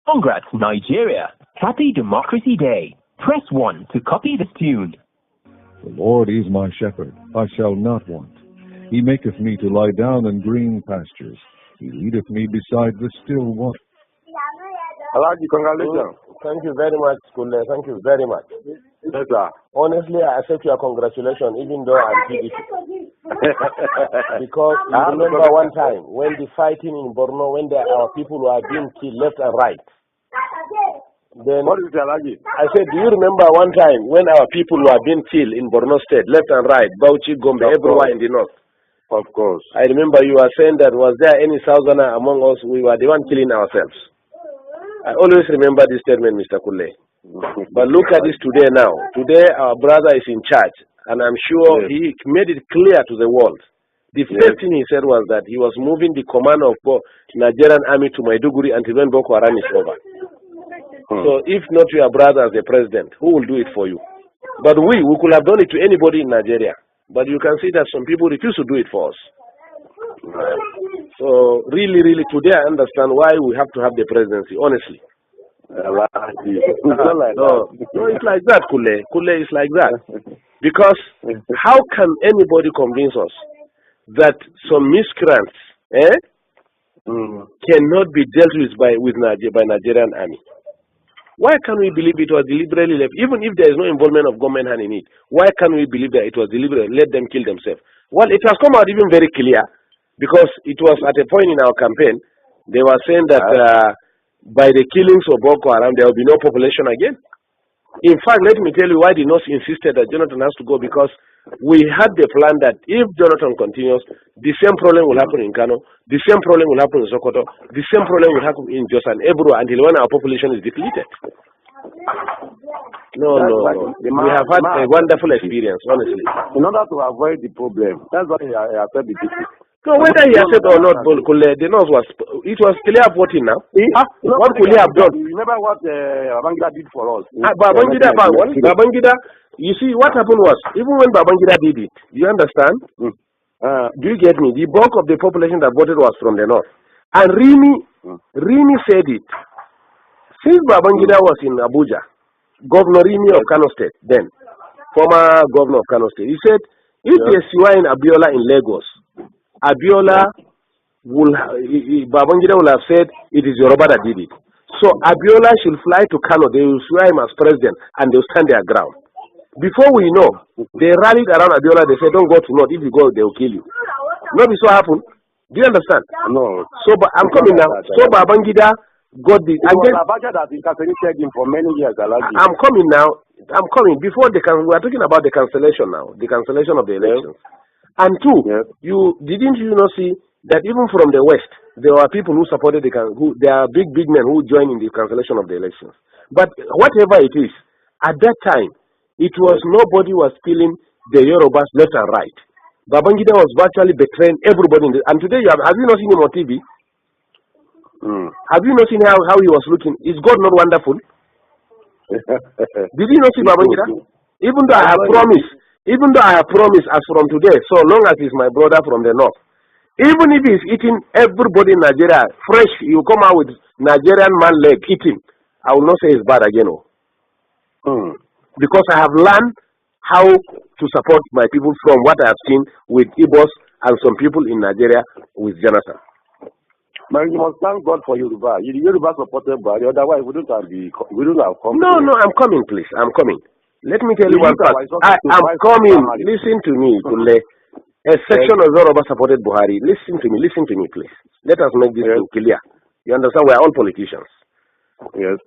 Congrats, Nigeria. Happy Democracy Day. Press 1 to copy this tune. The Lord is my shepherd, I shall not want. He maketh me to lie down in green pastures. He leadeth me beside the still water. Alaji, congratulations. Thank you very much, Kule. Thank you very much. Yes, sir. Honestly, I accept your congratulations, even though I'm PDP. Because I remember one time when the fighting in Borno, when our people were being killed left and right. Then what is it, Alaji? I said, do you remember one time when our people were being killed in Borno State, left and right, Bauchi, Gombe, everywhere in the north? Of course. I remember you were saying that was there any Southerner among us? We were the one killing ourselves. I always remember this statement, Mr. Kule. But look at this today now. Today, our brother is in charge, and I'm sure he made it clear to the world. The first thing he said was that he was moving the command of Nigerian army to Maiduguri until when Boko Haram is over. So if not your brother as the president, who will do it for you? But we could have done it to anybody in Nigeria. But you can see that some people refuse to do it for us. So really, today I understand why we have to have the presidency, honestly. No, it's like that, Kule. Kule is like that. Because how can anybody convince us that some miscreants cannot be dealt with by Nigerian army? Why can we believe it was deliberately left? Even if there is no involvement of government hand in it, why can we believe that it was deliberate? Let them kill themselves. Well, it has come out even very clear. Because it was at a point in our campaign, they were saying that by the killings of Boko Haram, there will be no population again. In fact, let me tell you why the North insisted that Jonathan has to go, because we had the plan that if Jonathan continues, the same problem will happen in Kano, the same problem will happen in Sokoto, the same problem will happen in Jos and Ebro until when our population is depleted. No. We have had a wonderful experience, honestly. In order to avoid the problem, that's why I said the people. So whether he has said or not, the nose it was clear voting now. What could he have done? Remember what Babangida did for us. Babangida, you see, what happened was, even when Babangida did it, you understand? Do you get me? The bulk of the population that voted was from the north. And Rimi said it. Since Babangida was in Abuja, Governor Rimi of Kano State, then, former governor of Kano State, he said, if there's in Abiola in Lagos, Abiola Babangida will have said it is Yoruba that did it. So Abiola should fly to Kano, they will swear him as president, and they will stand their ground. Before we know, they rallied around Abiola, they said, don't go to North, if you go, they will kill you. Not this what happened. Do you understand? No. So I'm coming now. So Babangida got the... And then, Abacha that incarcerated him for many years. I'm coming now. I'm coming. Before we are talking about the cancellation now, the cancellation of the elections. And two, didn't you not see that even from the West, there were people who supported there are big men who joined in the cancellation of the elections. But whatever it is, at that time, it was nobody was killing the Yorubas left and right. Babangida was virtually betraying everybody. And today, have you not seen him on TV? Have you not seen how he was looking? Is God not wonderful? Did you not see Babangida? Even though I have promised as from today, so long as he's my brother from the north, even if he's eating everybody in Nigeria fresh, you come out with Nigerian man leg eating, I will not say it's bad again. Because I have learned how to support my people from what I have seen with Igbos and some people in Nigeria with Jonathan. Man, you must thank God for Yoruba. Yoruba supported by otherwise we don't have come. No, I'm coming, please. I'm coming. Let me tell you one fact. I'm coming. Listen to me, Kule. A section of Yoruba supported Buhari. Listen to me, please. Let us make this thing clear. You understand? We are all politicians. Yes.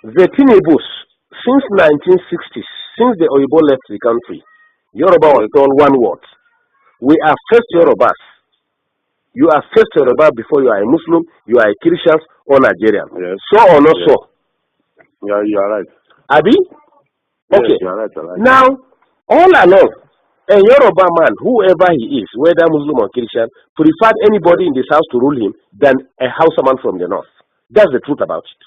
The Tinebus, since 1960s, since the Oyibo left the country, Yoruba was told one word. We are first Yorubas. You are first Yoruba before you are a Muslim, you are a Christian or Nigerian. Yes. So or not so? Yeah, you are right. Abi? Okay. Yes, you are right. Now, all along, a Yoruba man, whoever he is, whether Muslim or Christian, preferred anybody in this house to rule him than a Hausa man from the north. That's the truth about it.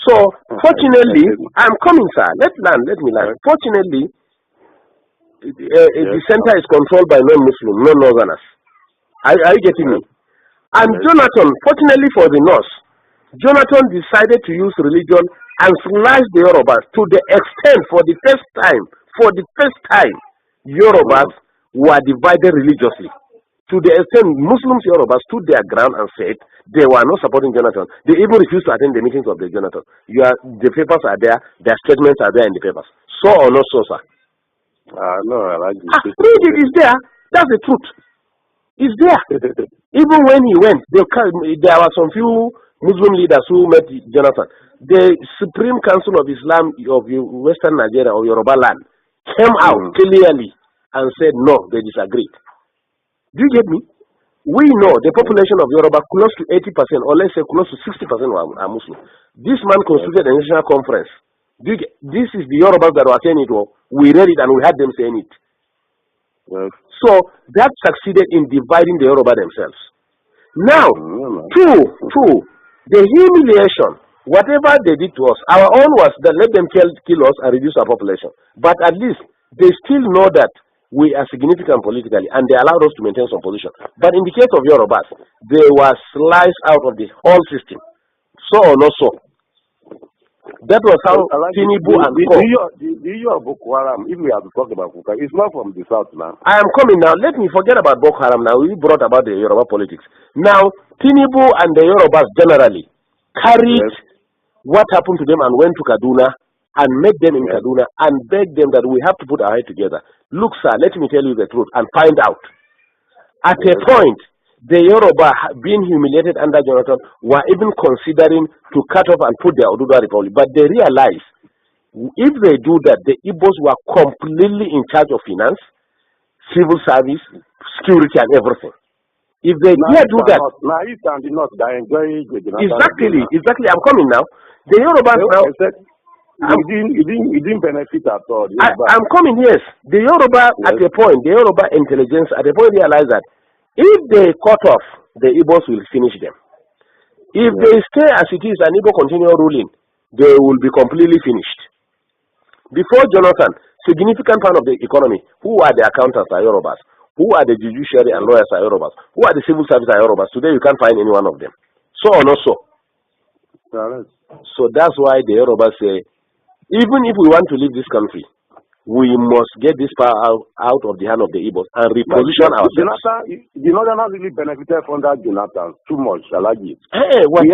So, fortunately, I'm coming, sir. Let me learn. Fortunately, the center is controlled by non-Muslim, non-Northerners. Are you getting me? And Jonathan, fortunately for the North, Jonathan decided to use religion and slash the Yorubas to the extent for the first time, Yorubas were divided religiously. To the extent Muslims Yorubas stood their ground and said they were not supporting Jonathan. They even refused to attend the meetings of the Jonathan. The papers are there, their statements are there in the papers. So or not so, sir? No, I like it. Read it, it's there. That's the truth. It's there. Even when he went, there were some few Muslim leaders who met Jonathan. The Supreme Council of Islam of Western Nigeria, or Yoruba land, came out clearly and said no, they disagreed. Do you get me? We know the population of Yoruba, close to 80%, or let's say close to 60% are Muslim. This man constituted a national conference. This is the Yorubas that were saying it. We read it and we had them saying it. Yes. So that succeeded in dividing the Yoruba themselves. Now, two, the humiliation, whatever they did to us, our own was that let them kill us and reduce our population. But at least they still know that we are significant politically and they allowed us to maintain some position. But in the case of Yorubas, they were sliced out of the whole system. So or not so. That was how Tinubu and the of Boko Haram, if we have to talk about Boko Haram, it's not from the south now. I am coming now. Let me forget about Boko Haram now. We brought about the Yoruba politics. Now, Tinubu and the Yorubas generally carried what happened to them and went to Kaduna and met them in Kaduna and begged them that we have to put our head together. Look, sir, let me tell you the truth and find out. At a point, the Yoruba, being humiliated under Jonathan, were even considering to cut off and put their Oduduwa Republic. But they realized if they do that, the Igbos were completely in charge of finance, civil service, security, and everything. If they dare do that, exactly. I'm coming now. The Yorubas now. You didn't benefit at all. I'm coming, yes. The Yoruba at a point, the Yoruba intelligence at a point realized that if they cut off, the Igbos will finish them. If they stay as it is and Igbo continue ruling, they will be completely finished. Before Jonathan, significant part of the economy, who are the accountants are Yorubas, who are the judiciary and lawyers are Yorubas, who are the civil service are Yorubas. Today you can't find any one of them. So or not so? So that's why the Yorubas say, even if we want to leave this country, we must get this power out of the hand of the Igbos and reposition ourselves. The Northerners really benefited from that Jonathan too much, Alagi. Hey, we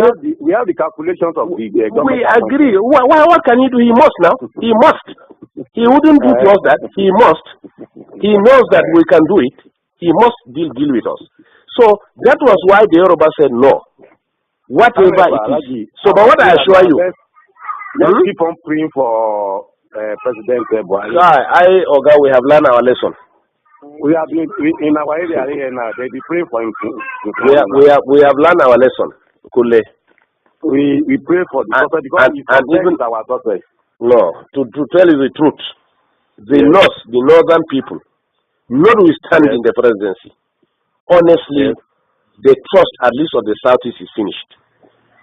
have the calculations of the government. We agree. What can he do? He must now. He must. He wouldn't do to us that. He must. He knows that we can do it. He must deal with us. So that was why the Yoruba said no. Whatever it is. So, but what I assure you, let's keep on praying for President Buhari. Oga, we have learned our lesson. We have been in our area here now. They be praying for him. We have learned our lesson. Kule. We pray for the prophet because and even our prophet. No, to tell you the truth, the northern people, notwithstanding the presidency, honestly, the trust at least of the southeast is finished.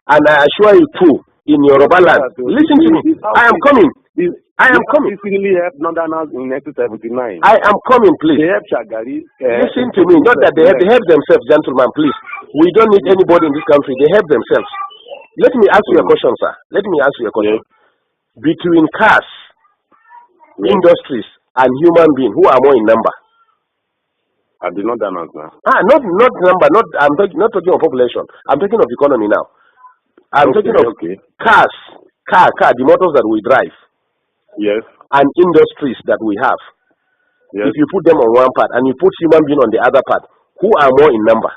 And I assure you too, in Yoruba land, listen to me. I am coming. I am coming. Really helped Northerners in 1979. I am coming, please. They helped Shagari. Listen to me. Not that they help themselves, gentlemen, please. We don't need anybody in this country. They help themselves. Let me ask you a question, sir. Let me ask you a question. Between cars, industries, and human beings, who are more in number? I did not Northerners now. Not number. I'm not talking of population. I'm talking of economy now. I'm talking of cars, the motors that we drive. Yes. And industries that we have. Yes. If you put them on one part and you put human being on the other part, who are more in number?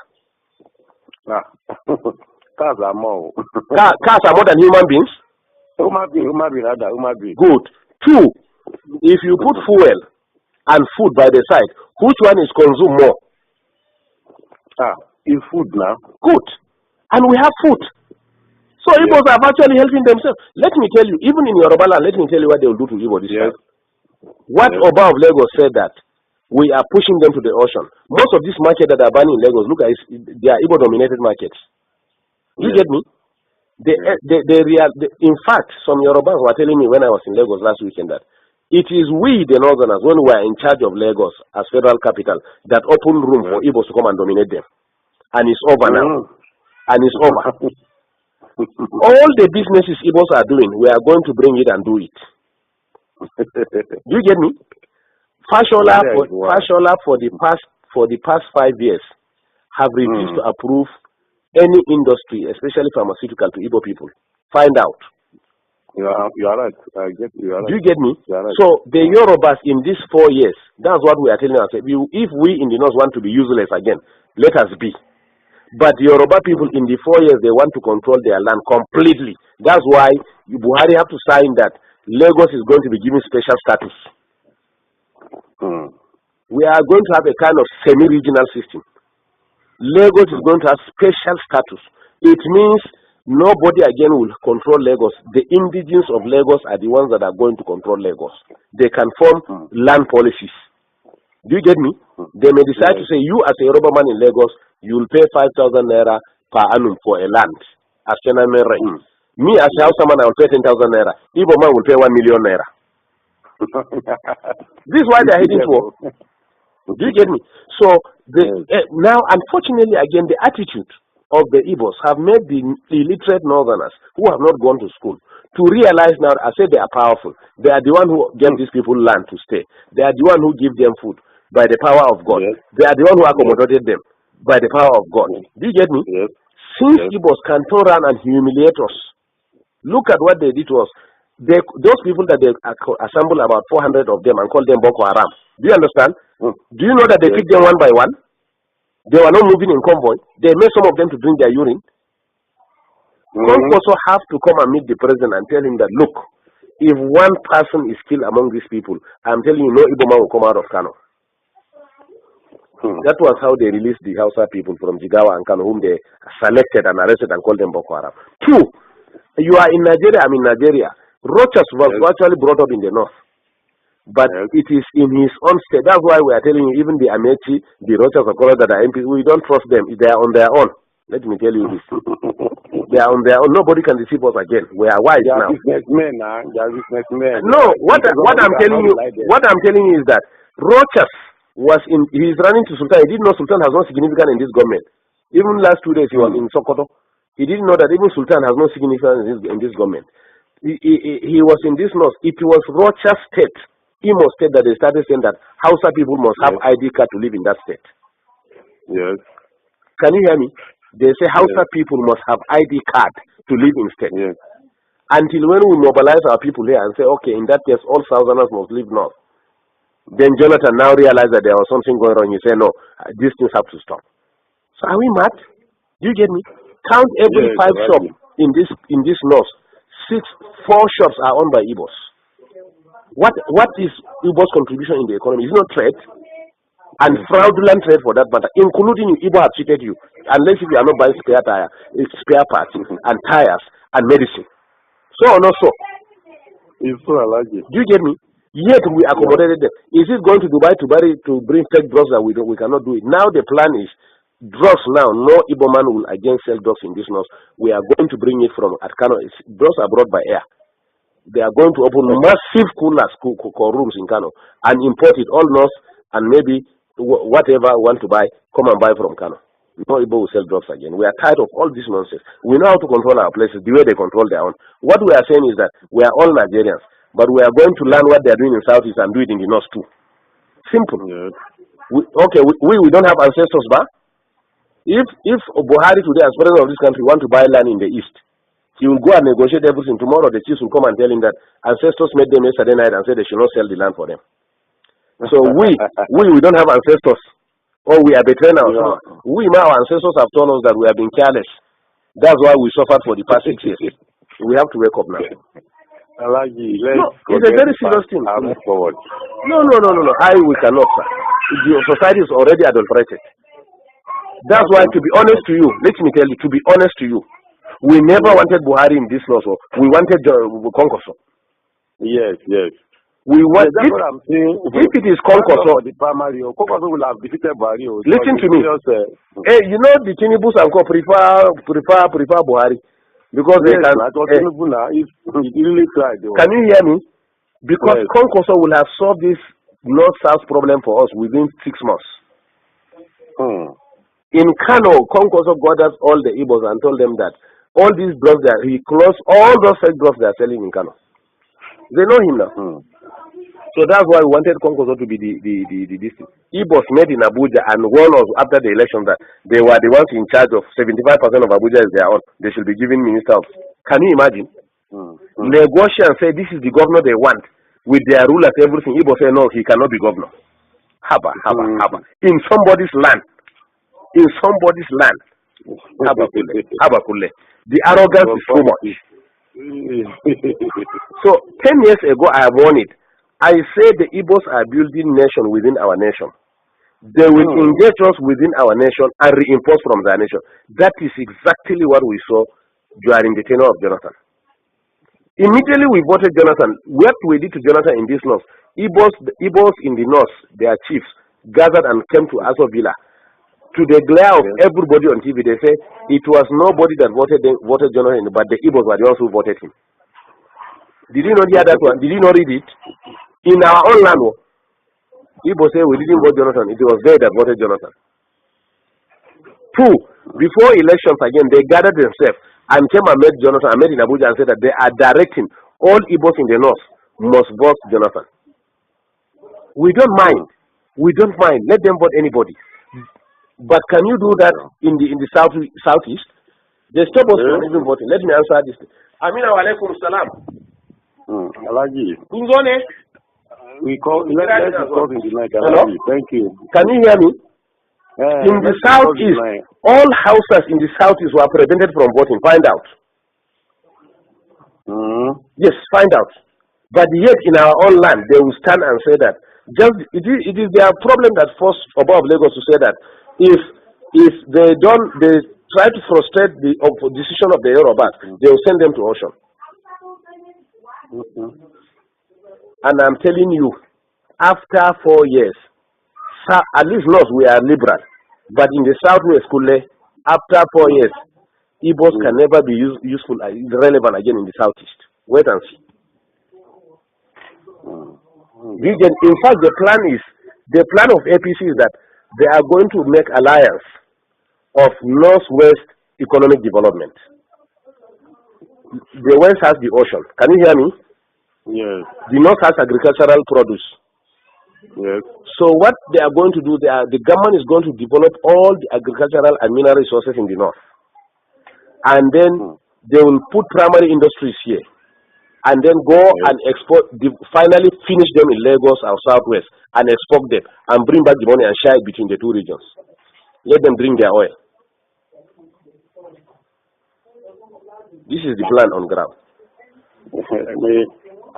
Cars are more. Cars are more than human beings? Human being. Good. Two, if you put fuel and food by the side, which one is consumed more? Is food now. Good. And we have food. So Igbos are actually helping themselves. Let me tell you, even in Yoruba land, let me tell you what they will do to Igbo this time. What Oba of Lagos said that we are pushing them to the ocean. Most of these markets that are banning in Lagos, look at it, they are Igbo-dominated markets. You get me? In fact, some Yorubas were telling me when I was in Lagos last weekend that it is we, the Northerners, when we are in charge of Lagos as federal capital, that open room for Igbos to come and dominate them. And it's over now. And it's over. All the businesses Igbos are doing, we are going to bring it and do it. Do you get me? Fashola for the past 5 years have refused to approve any industry, especially pharmaceutical, to Igbo people. Find out. You are right. I get you. Do you get me? Right. So the Yorubas in these 4 years, that's what we are telling ourselves. If we in the north want to be useless again, let us be. But the Yoruba people in the 4 years, they want to control their land completely. That's why Buhari have to sign that Lagos is going to be given special status. We are going to have a kind of semi-regional system. Lagos is going to have special status. It means nobody again will control Lagos. The indigenes of Lagos are the ones that are going to control Lagos. They can form land policies. Do you get me? They may decide to say, you as a Yoruba man in Lagos, you will pay 5,000 naira per annum for a land. As me as a Hausa man, I will pay 10,000 naira. Igbo man will pay 1 million naira. This is why they are heading to war. Do you get me? So now, unfortunately, again, the attitude of the Igbos have made the illiterate northerners who have not gone to school to realize now, I said they are powerful. They are the one who gave these people land to stay. They are the one who give them food by the power of God. Yes. They are the one who accommodated them by the power of God. Do you get me? Yes. Since Igbos can turn around and humiliate us, look at what they did to us. Those people that they assembled, about 400 of them, and called them Boko Haram. Do you understand? Do you know that they picked them one by one? They were not moving in convoy. They made some of them to drink their urine. Also have to come and meet the president and tell him that, look, if one person is killed among these people, I'm telling you, no Igbo man will come out of Kano. That was how they released the Hausa people from Jigawa and Kano, whom they selected and arrested and called them Boko Haram. 2, you are in Nigeria, I'm in Nigeria. Rochas was actually brought up in the north. But it is in his own state. That's why we are telling you, even the Amechi, the Rochas of Colorado, that are MPs, we don't trust them. They are on their own. Let me tell you this. They are on their own. Nobody can deceive us again. We are wise now. Businessmen, they are businessmen. No, what I'm telling you is that Rochas was he's running to Sultan. He didn't know Sultan has no significance in this government. Even last 2 days he was in Sokoto. He didn't know that even Sultan has no significance in this government. He was in this north. It was Rochas State, Imo State, that they started saying that Hausa people must have ID card to live in that state. Yes. Can you hear me? They say Hausa people must have ID card to live in state. Yes. Until when we mobilize our people here and say, okay, in that case, all Southerners must live north. Then Jonathan now realized that there was something going on. He said, no, these things have to stop. So are we mad? Do you get me? Count every 5 shops in this north. 4 shops are owned by Igbos. What is Igbo's contribution in the economy? It's not trade, and fraudulent trade for that matter, including you. Igbo have cheated you, unless if you are not buying spare parts and tires and medicine. So or not so? It's so allergic. Do you get me? Yet we accommodated them. Is it going to Dubai to bring fake drugs that we cannot do it? Now the plan is drugs now. No Igbo man will again sell drugs in this north. We are going to bring it from Kano. Drugs are brought by air. They are going to open massive coolers, rooms in Kano, and import it all north, and maybe whatever I want to buy, come and buy from Kano. No Igbo will sell drugs again. We are tired of all this nonsense. We know how to control our places the way they control their own. What we are saying is that we are all Nigerians, but we are going to learn what they are doing in Southeast and do it in the North too. Simple. Yeah. We don't have ancestors, but if Buhari today, as president of this country, want to buy land in the East, he will go and negotiate everything. Tomorrow the chiefs will come and tell him that ancestors made them yesterday night and said they should not sell the land for them. So we don't have ancestors, or we are betraying ourselves. Yeah. Our ancestors have told us that we have been careless. That's why we suffered for the past 6 years. We have to wake up now. It's a very serious thing. Forward. No. We cannot, sir. The society is already adulterated. That's why, to be honest to you, let me tell you, to be honest to you, we never wanted Buhari in this law, so we wanted Konkoso. Yes. We want if it is Konkoso, the primary Konkoso will have defeated Buhari. Listen to me. Hey, you know the Tinibus and Co prefer Buhari because they can. Can you hear me? Because Konkoso will have solved this north-south problem for us within 6 months. In Kano, Konkoso gathered all the Igbos and told them that all these drugs that he closed all those fake drugs they are selling in Kano. They know him now. So that's why we wanted Konkoso to be the district. Igbos met in Abuja and warned us after the election that they were the ones in charge of 75% of Abuja is their own. They should be given minister of. Can you imagine? Negotiate and say this is the governor they want with their rulers, everything. Igbo say no, he cannot be governor. Haba. In somebody's land. In somebody's land. Haba Kule. The arrogance is too much. So 10 years ago I warned it. I say the Igbos are building nation within our nation. They will engage us within our nation and reinforce from their nation. That is exactly what we saw during the tenure of Jonathan. Immediately we voted Jonathan. What we did to Jonathan in this north, Igbos in the north, their chiefs, gathered and came to Aso Villa. To the glare of everybody on TV, they say it was nobody that voted Jonathan, but the Igbos were the ones who voted him. Did you not hear that one? Did you not read it? In our own land, Igbo say we didn't vote Jonathan. It was they that voted Jonathan. 2, before elections again, they gathered themselves and came and met Jonathan and met in Abuja and said that they are directing all Igbos in the north must vote Jonathan. We don't mind. Let them vote anybody. But can you do that in the southeast? They stop us from even voting. Let me answer this. Amina wa alaikum salam. Alaji. We call let's discuss in the night. Alaji. Thank you. Can you hear me? In the southeast, all houses in the southeast were prevented from voting. Find out. Yes, find out. But yet in our own land, they will stand and say that it is their problem that forced above Lagos to say that if they try to frustrate the decision of the Yorubas, they will send them to ocean. And I'm telling you, after 4 years, at least north we are liberal, but in the southwest, after 4 years, Igbos can never be useful, relevant again in the southeast. Wait and see. In fact, the plan of APC is that they are going to make alliance of northwest economic development. The west has the ocean. Can you hear me? Yes. The north has agricultural produce. Yes. So what they are going to do, the government is going to develop all the agricultural and mineral resources in the north. And then they will put primary industries here. And then go and export, finally finish them in Lagos or Southwest and export them and bring back the money and share it between the two regions. Let them bring their oil. This is the plan on ground.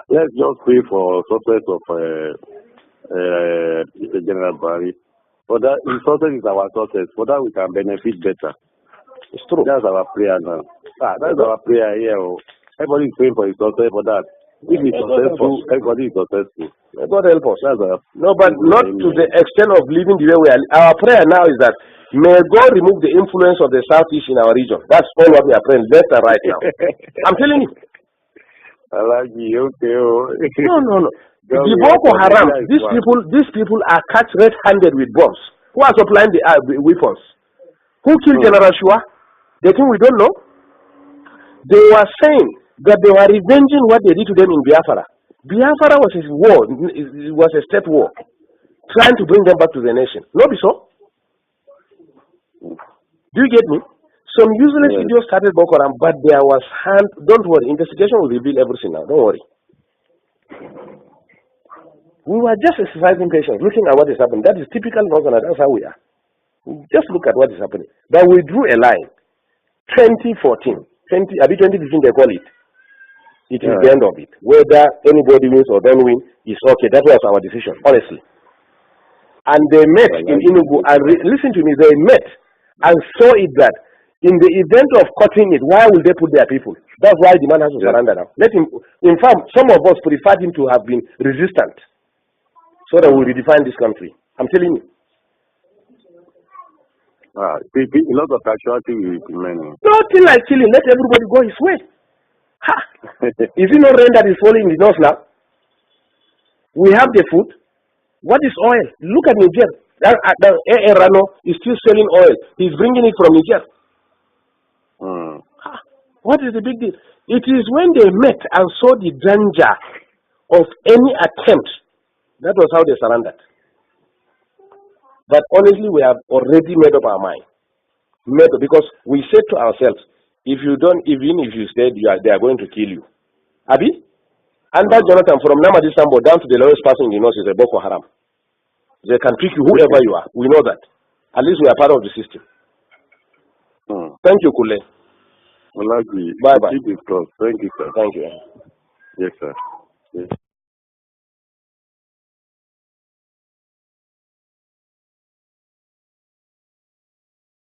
Let's just pray for success of General Barry. For that, his success is our success. For that, we can benefit better. It's true. That's our prayer now. That's our prayer here. Everybody is praying for his success for that. If he's successful, everybody is successful. God help us. No, but not to the extent of living the way we are. Our prayer now is that may God remove the influence of the southeast in our region. That's all what we are praying left and right now. I'm telling you. I like you, okay. No. The Boko Haram, these people are catch red-handed with bombs. Who are supplying the weapons? Who killed General Shua? They think we don't know. They were saying that they were revenging what they did to them in Biafra. Biafra was a war. It was a state war, trying to bring them back to the nation. No, be so. Do you get me? Some useless videos started Boko Haram, but there was hand. Don't worry, investigation will reveal everything now. Don't worry. We were just exercising patience, looking at what is happening. That is typical Northern. That's how we are. Just look at what is happening. But we drew a line. 2014, 2015 they call it. It is the end of it. Whether anybody wins or don't win is okay. That was our decision, honestly. And they met in Enugu and listen to me. They met and saw it that in the event of cutting it, why will they put their people? That's why the man has to surrender now. Let him. In fact, some of us preferred him to have been resistant, so that we redefine this country. I'm telling you. A lot of casualty will be many. Nothing like killing. Let everybody go his way. Ha! Is it not rain that is falling in the north now? We have the food. What is oil? Look at Niger. Rano is still selling oil. He's bringing it from Niger. What is the big deal? It is when they met and saw the danger of any attempt, that was how they surrendered. But honestly, we have already made up our mind. Because we said to ourselves, if you don't, even if you said they are going to kill you. Abi? Under Jonathan, from Namadi Sambo down to the lowest person in the north is a Boko Haram. They can pick you whoever you are. We know that. At least we are part of the system. Thank you, Kule. Well, I agree. Bye-bye. Thank you, sir. Thank you. Yes, sir. Yes.